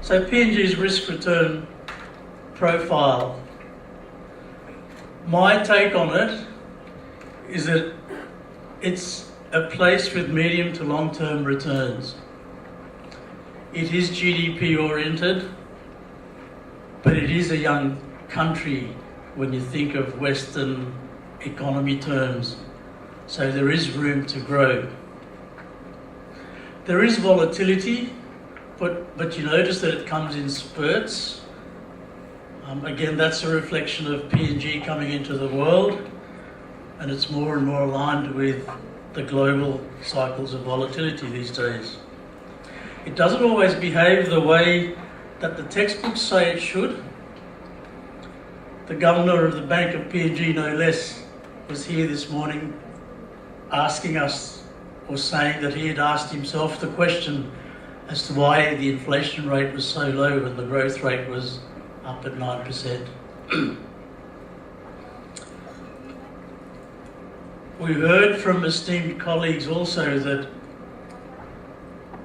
So PNG's risk return profile, my take on it is that it's a place with medium to long-term returns. It is GDP oriented, but it is a young country when you think of Western economy terms. So there is room to grow. There is volatility, but you notice that it comes in spurts. Again, that's a reflection of PNG coming into the world, and it's more and more aligned with the global cycles of volatility these days. It doesn't always behave the way that the textbooks say it should. The governor of the Bank of PNG, no less, was here this morning asking us, or saying that he had asked himself the question as to why the inflation rate was so low and the growth rate was up at 9%. We heard from esteemed colleagues also that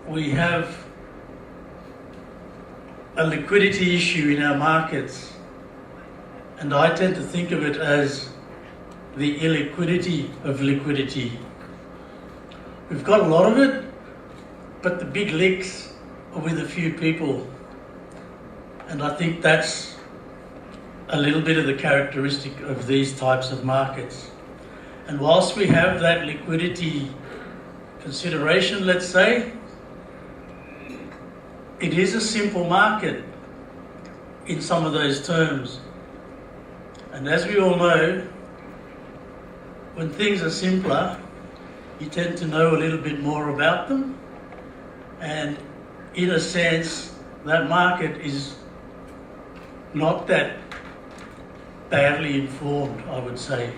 we have a liquidity issue in our markets, and I tend to think of it as the illiquidity of liquidity. We've got a lot of it, but the big licks are with a few people, and I think that's a little bit of the characteristic of these types of markets. And whilst we have that liquidity consideration, let's say, it is a simple market in some of those terms. And as we all know, when things are simpler, you tend to know a little bit more about them. And in a sense, that market is not that badly informed, I would say.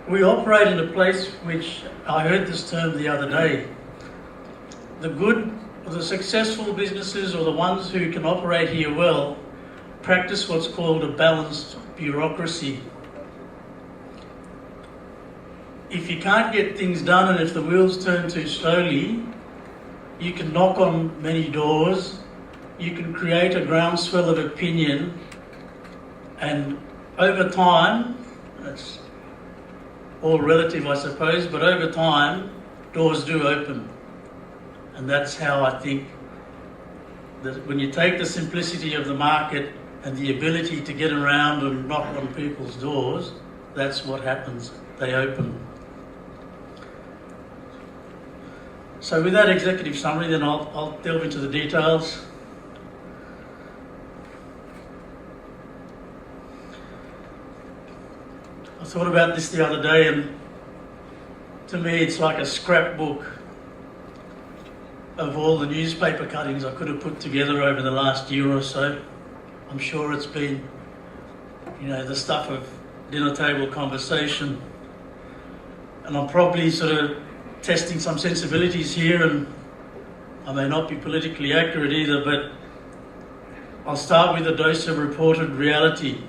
We operate in a place which, I heard this term the other day, the good or the successful businesses, or the ones who can operate here well, practice what's called a balanced bureaucracy. If you can't get things done, and if the wheels turn too slowly, you can knock on many doors, you can create a groundswell of opinion, and over time, that's all relative I suppose, but over time, doors do open. And that's how I think that when you take the simplicity of the market and the ability to get around and knock on people's doors, that's what happens, they open. So with that executive summary, then I'll delve into the details. I thought about this the other day, and to me it's like a scrapbook of all the newspaper cuttings I could have put together over the last year or so. I'm sure it's been, the stuff of dinner table conversation, and I'm probably sort of testing some sensibilities here, and I may not be politically accurate either, but I'll start with a dose of reported reality.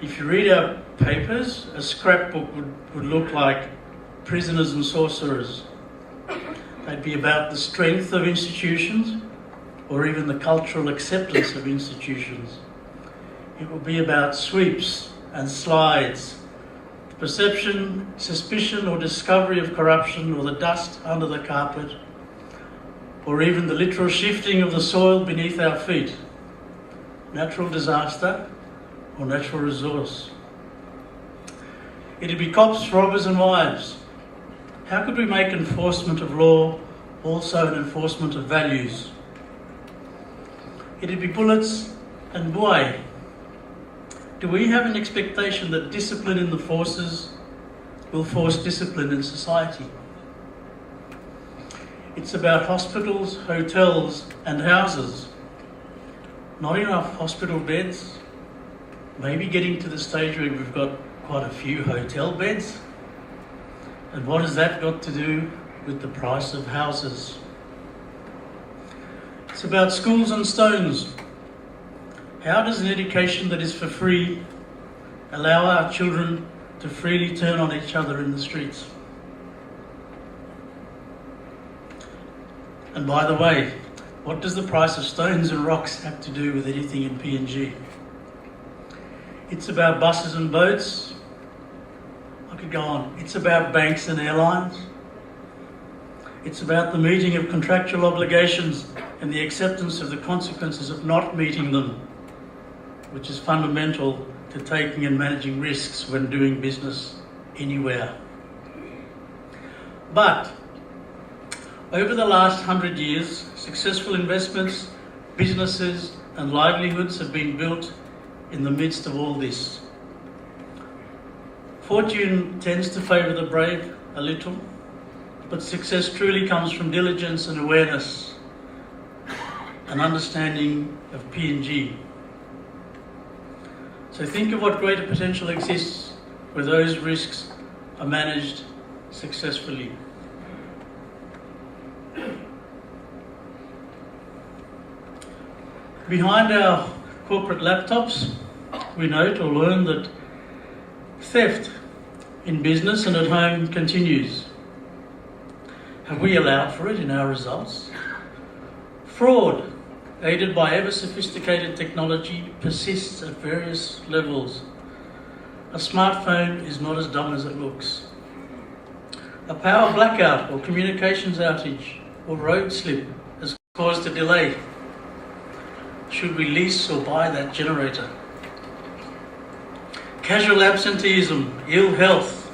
If you read our papers, a scrapbook would look like Prisoners and Sorcerers. They'd be about the strength of institutions, or even the cultural acceptance of institutions. It would be about sweeps and slides, the perception, suspicion or discovery of corruption, or the dust under the carpet, or even the literal shifting of the soil beneath our feet, natural disaster or natural resource. It'd be cops, robbers and wives. How could we make enforcement of law also an enforcement of values? It'd be bullets and buai. Do we have an expectation that discipline in the forces will force discipline in society? It's about hospitals, hotels and houses. Not enough hospital beds, maybe getting to the stage where we've got quite a few hotel beds. And what has that got to do with the price of houses? It's about schools and stones. How does an education that is for free allow our children to freely turn on each other in the streets? And by the way, what does the price of stones and rocks have to do with anything in PNG? It's about buses and boats. I could go on. It's about banks and airlines. It's about the meeting of contractual obligations and the acceptance of the consequences of not meeting them, which is fundamental to taking and managing risks when doing business anywhere. But over the last 100 years, successful investments, businesses and livelihoods have been built in the midst of all this. Fortune tends to favour the brave a little, but success truly comes from diligence and awareness, an understanding of PNG. So think of what greater potential exists where those risks are managed successfully. Behind our corporate laptops, we note or learn that theft in business and at home continues. Have we allowed for it in our results? Fraud, aided by ever-sophisticated technology, persists at various levels. A smartphone is not as dumb as it looks. A power blackout or communications outage or road slip has caused a delay. Should we lease or buy that generator? Casual absenteeism, ill health,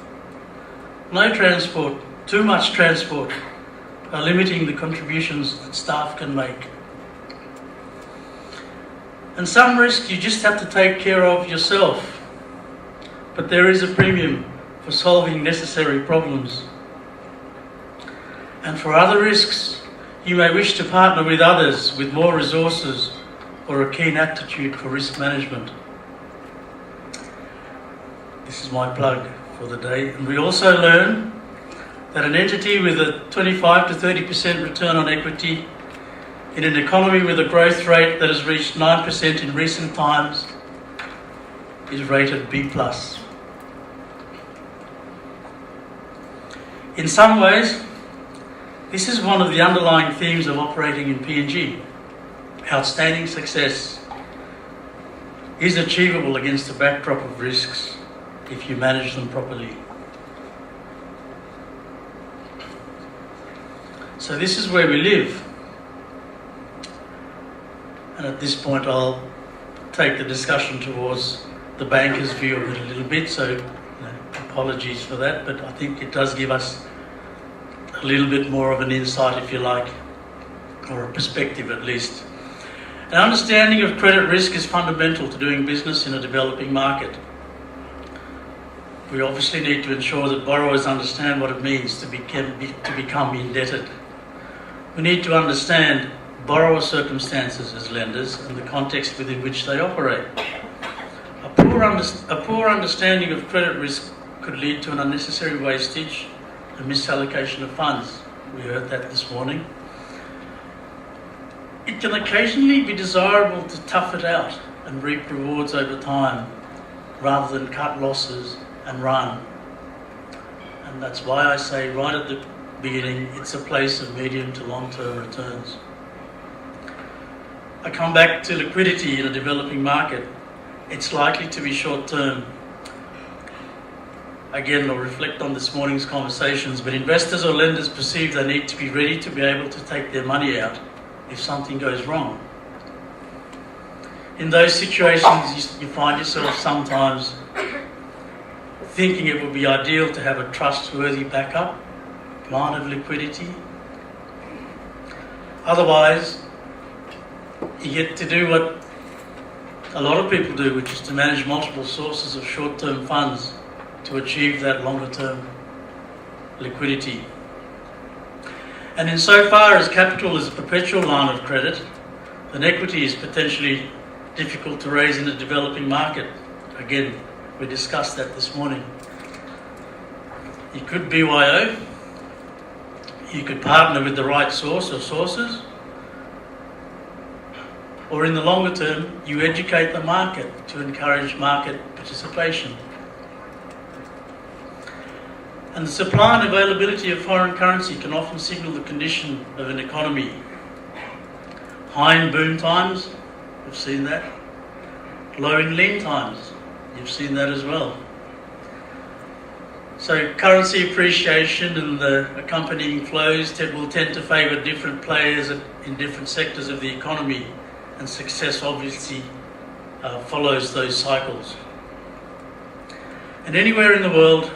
no transport, too much transport are limiting the contributions that staff can make. And some risks you just have to take care of yourself, but there is a premium for solving necessary problems. And for other risks, you may wish to partner with others with more resources or a keen aptitude for risk management. This is my plug for the day. And we also learn that an entity with a 25 to 30% return on equity in an economy with a growth rate that has reached 9% in recent times is rated B+. In some ways, this is one of the underlying themes of operating in PNG. Outstanding success is achievable against a backdrop of risks if you manage them properly. So this is where we live. And at this point I'll take the discussion towards the banker's view of it a little bit, so apologies for that, but I think it does give us a little bit more of an insight, if you like, or a perspective at least. An understanding of credit risk is fundamental to doing business in a developing market. We obviously need to ensure that borrowers understand what it means to become indebted. We need to understand borrower circumstances as lenders and the context within which they operate. A poor understanding of credit risk could lead to an unnecessary wastage and misallocation of funds. We heard that this morning. It can occasionally be desirable to tough it out and reap rewards over time rather than cut losses and run. And that's why I say right at the beginning, it's a place of medium to long-term returns. I come back to liquidity in a developing market. It's likely to be short-term. Again, I'll reflect on this morning's conversations, but investors or lenders perceive they need to be ready to be able to take their money out if something goes wrong. In those situations, you find yourself sometimes thinking it would be ideal to have a trustworthy backup line of liquidity. Otherwise, you get to do what a lot of people do, which is to manage multiple sources of short-term funds to achieve that longer-term liquidity. And insofar as capital is a perpetual line of credit, then equity is potentially difficult to raise in a developing market. Again, we discussed that this morning. You could BYO, you could partner with the right source or sources, or in the longer term, you educate the market to encourage market participation. And the supply and availability of foreign currency can often signal the condition of an economy. High in boom times, we've seen that. Low in lean times, you've seen that as well. So currency appreciation and the accompanying flows will tend to favour different players in different sectors of the economy, and success obviously follows those cycles. And anywhere in the world,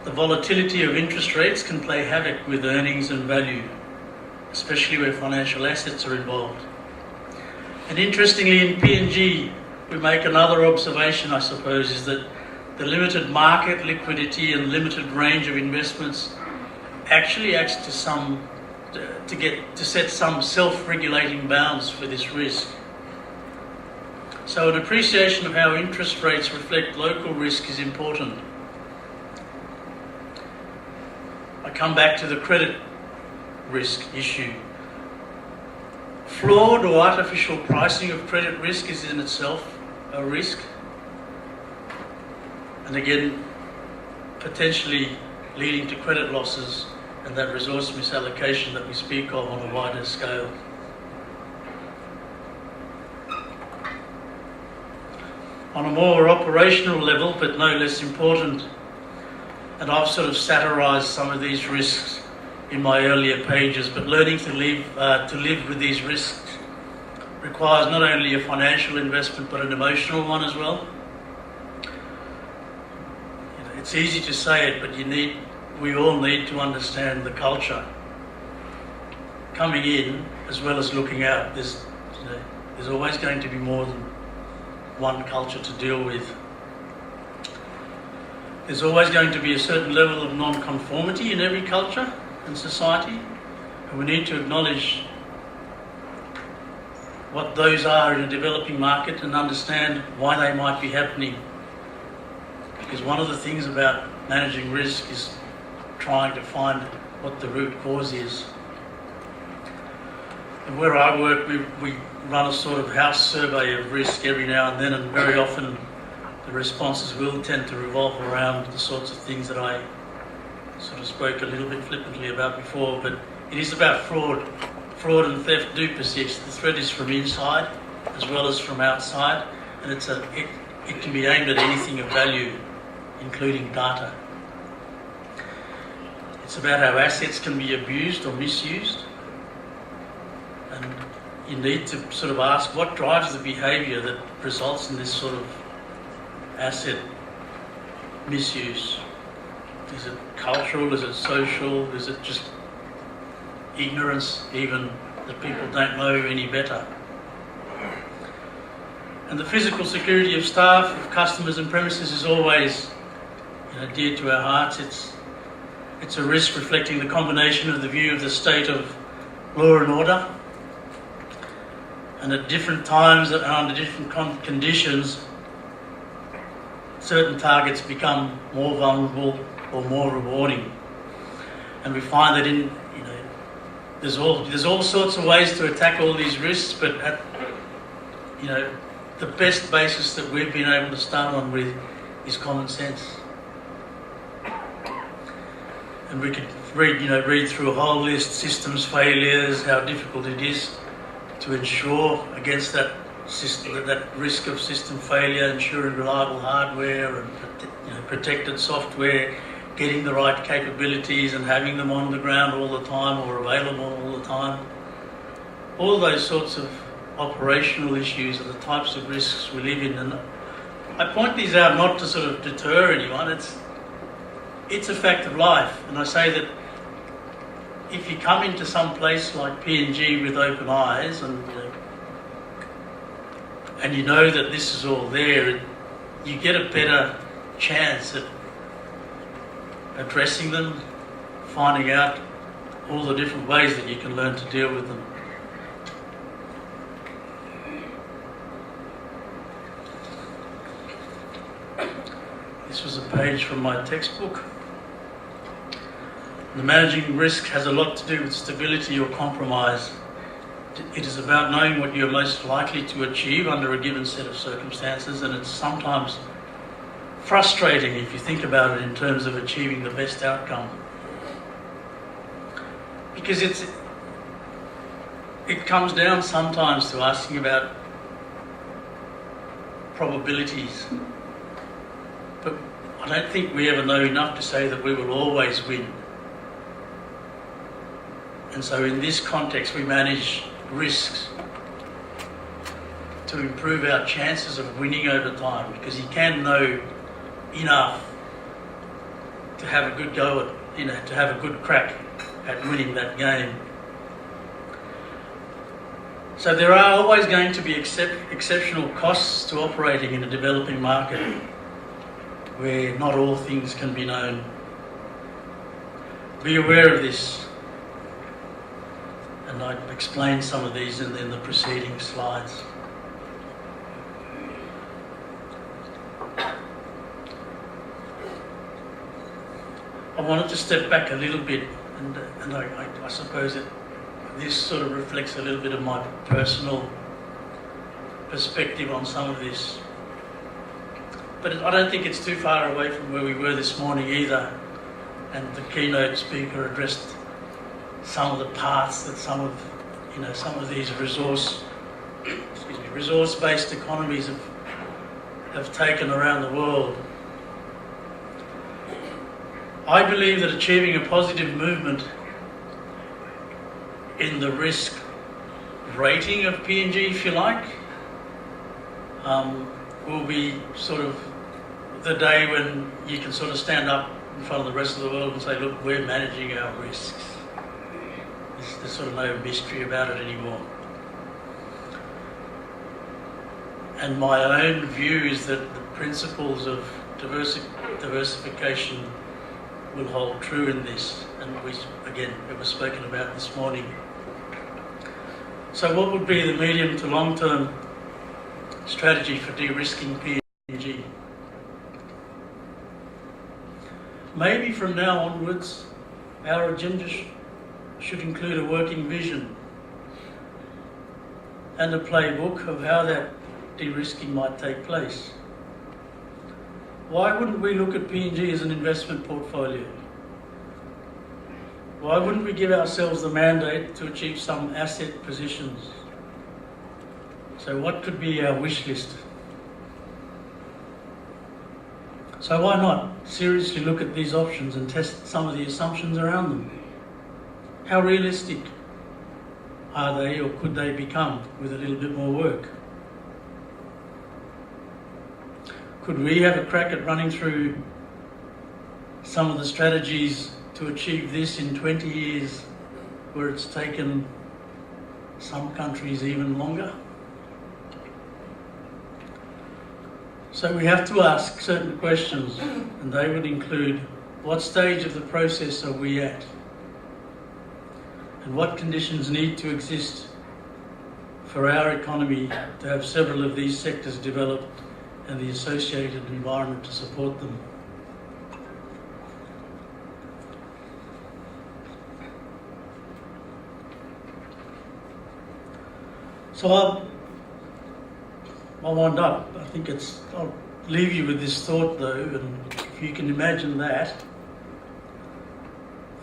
the volatility of interest rates can play havoc with earnings and value, especially where financial assets are involved. And interestingly, in PNG, we make another observation, I suppose, is that the limited market liquidity and limited range of investments actually acts to set some self-regulating bounds for this risk. So an appreciation of how interest rates reflect local risk is important. I come back to the credit risk issue. Flawed or artificial pricing of credit risk is in itself a risk, and again potentially leading to credit losses and that resource misallocation that we speak of on a wider scale. On a more operational level, but no less important, and I've sort of satirised some of these risks in my earlier pages, but learning to live with these risks requires not only a financial investment but an emotional one as well. It's easy to say it, but we all need to understand the culture coming in as well as looking out. There's always going to be more than one culture to deal with. There's always going to be a certain level of non-conformity in every culture and society, and we need to acknowledge what those are in a developing market and understand why they might be happening. Because one of the things about managing risk is trying to find what the root cause is. And where I work, we run a sort of house survey of risk every now and then, and very often the responses will tend to revolve around the sorts of things that I sort of spoke a little bit flippantly about before, but it is about fraud. Fraud and theft do persist. The threat is from inside as well as from outside, and it can be aimed at anything of value, including data. It's about how assets can be abused or misused, and you need to sort of ask what drives the behaviour that results in this sort of asset misuse. Is it cultural? Is it social? Is it just ignorance, even that people don't know any better? And the physical security of staff, of customers and premises is always dear to our hearts. It's a risk reflecting the combination of the view of the state of law and order, and at different times and under different conditions, certain targets become more vulnerable or more rewarding. And we find that there's all sorts of ways to attack all these risks, but the best basis that we've been able to start on with is common sense. And we could read through a whole list: systems failures, how difficult it is to ensure against that system, that risk of system failure, ensuring reliable hardware and protected software, getting the right capabilities and having them on the ground all the time or available all the time. All those sorts of operational issues are the types of risks we live in, and I point these out not to sort of deter anyone. It's a fact of life, and I say that if you come into some place like PNG with open eyes and you know that this is all there, you get a better chance at addressing them, finding out all the different ways that you can learn to deal with them. This was a page from my textbook. The managing risk has a lot to do with stability or compromise. It is about knowing what you're most likely to achieve under a given set of circumstances, and it's sometimes frustrating if you think about it in terms of achieving the best outcome. Because it comes down sometimes to asking about probabilities. But I don't think we ever know enough to say that we will always win. And so in this context, we manage risks to improve our chances of winning over time, because you can know enough to have a good go at, to have a good crack at winning that game. So there are always going to be exceptional costs to operating in a developing market where not all things can be known. Be aware of this, and I explained some of these in the preceding slides. I wanted to step back a little bit, and I suppose that this sort of reflects a little bit of my personal perspective on some of this. But I don't think it's too far away from where we were this morning either. And the keynote speaker addressed some of the paths that some of these resource-based economies have taken around the world. I believe that achieving a positive movement in the risk rating of PNG, if you like, will be sort of the day when you can sort of stand up in front of the rest of the world and say, look, we're managing our risks. There's sort of no mystery about it anymore. And my own view is that the principles of diversification will hold true in this, and it was spoken about this morning. So what would be the medium to long-term strategy for de-risking PNG? Maybe from now onwards, our agenda should include a working vision and a playbook of how that de-risking might take place. Why wouldn't we look at PNG as an investment portfolio? Why wouldn't we give ourselves the mandate to achieve some asset positions? So what could be our wish list? So why not seriously look at these options and test some of the assumptions around them? How realistic are they, or could they become with a little bit more work? Could we have a crack at running through some of the strategies to achieve this in 20 years, where it's taken some countries even longer? So we have to ask certain questions, and they would include, what stage of the process are we at? And what conditions need to exist for our economy to have several of these sectors developed and the associated environment to support them? So I'll wind up. I'll leave you with this thought though, and if you can imagine that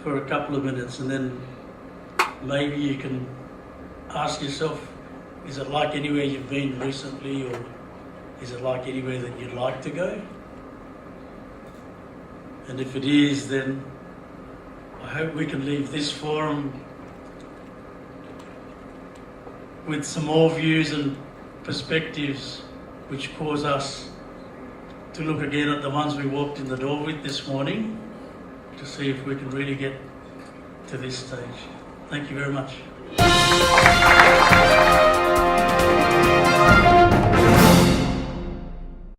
for a couple of minutes, and then maybe you can ask yourself, is it like anywhere you've been recently, or is it like anywhere that you'd like to go? And if it is, then I hope we can leave this forum with some more views and perspectives which cause us to look again at the ones we walked in the door with this morning, to see if we can really get to this stage. Thank you very much.